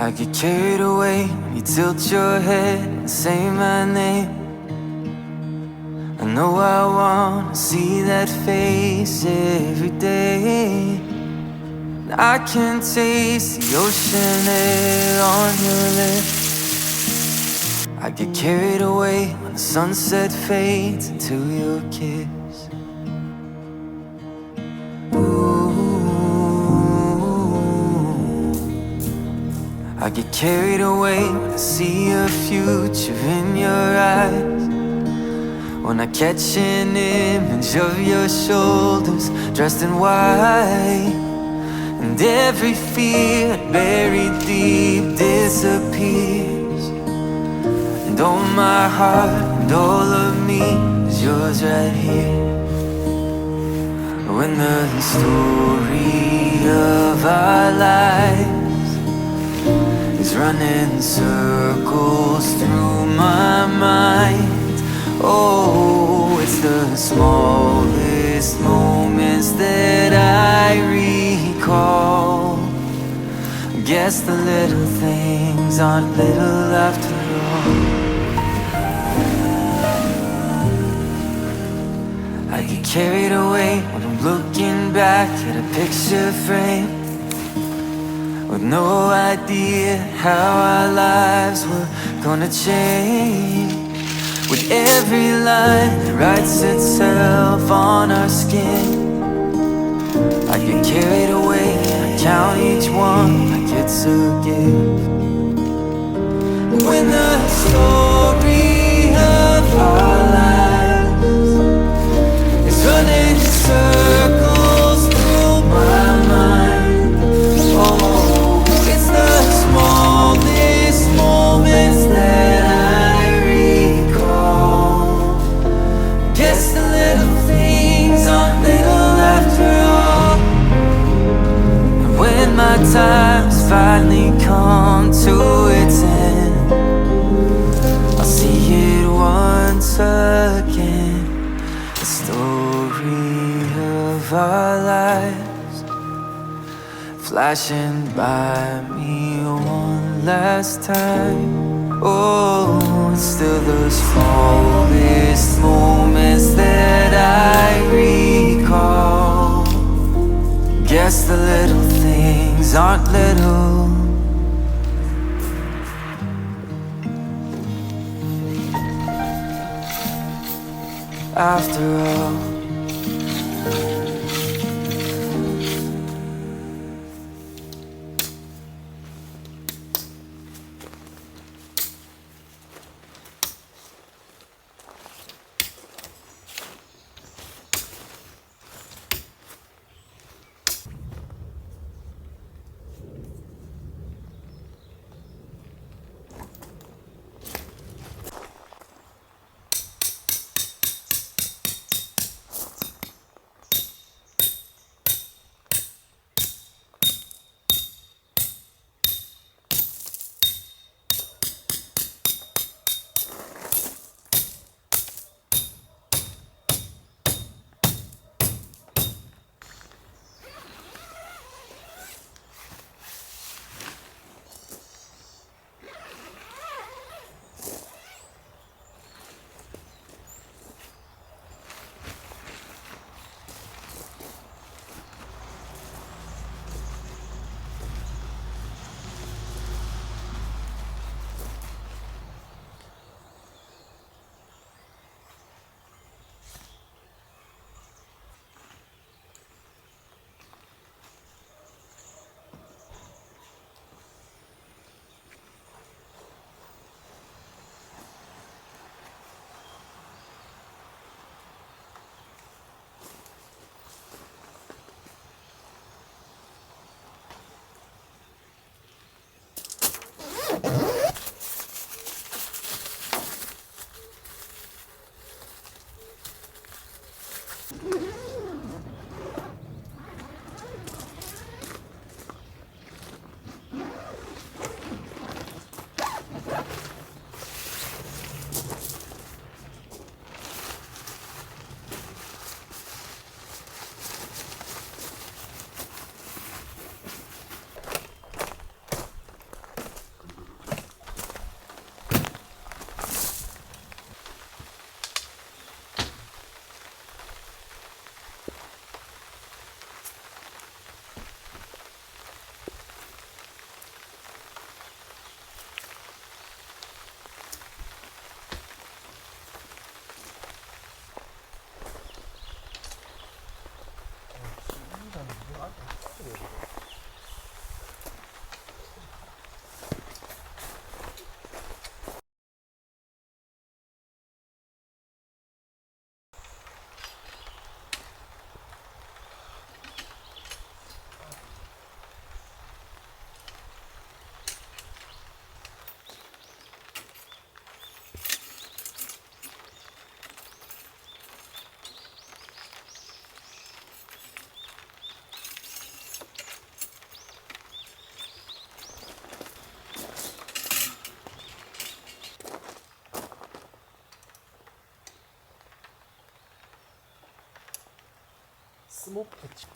I get carried away when you tilt your head and say my name. I know I wanna see that face every day. I can taste the ocean air on your lips. I get carried away when the sunset fades into your kiss. I get carried away when I see a future in your eyes. When I catch an image of your shoulders dressed in white, and every fear buried deep disappears, and all my heart and all of me is yours right here. When the story of our lives is running circles through my mind, oh, it's the smallest moments that I recall. Guess the little things aren't little after all. I get carried away when I'm looking back at a picture frame, with no idea how our lives were gonna change. With every line that writes itself on our skin, I get carried away and I count each one like it's a gift. When the story of our lives is running in circles through my mind, oh, it's the smallest moments that I recall. Guess the little things aren't little after all. And when my time's finally come to its end, I'll see it once again. The story of our lives flashing by me one last time. Oh, it's still the smallest moments that I recall. Guess the little things aren't little after all. 스모 패치.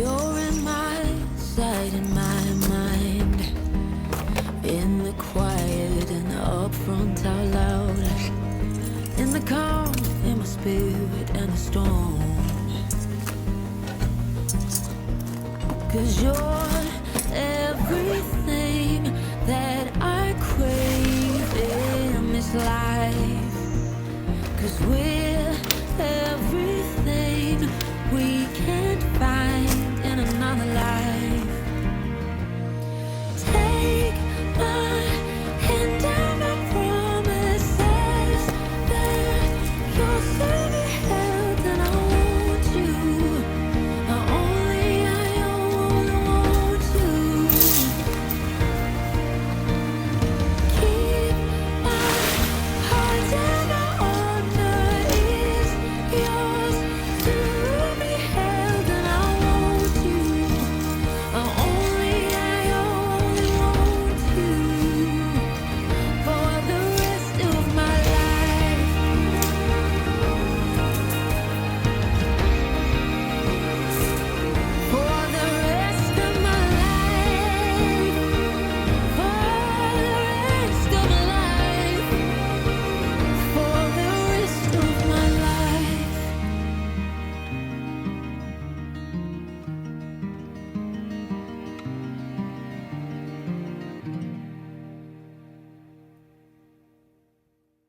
You're in my sight, in my mind, in the quiet and the upfront out loud, in the calm, in my spirit and the storm. 'Cause you're everything that I crave in this life. 'Cause we're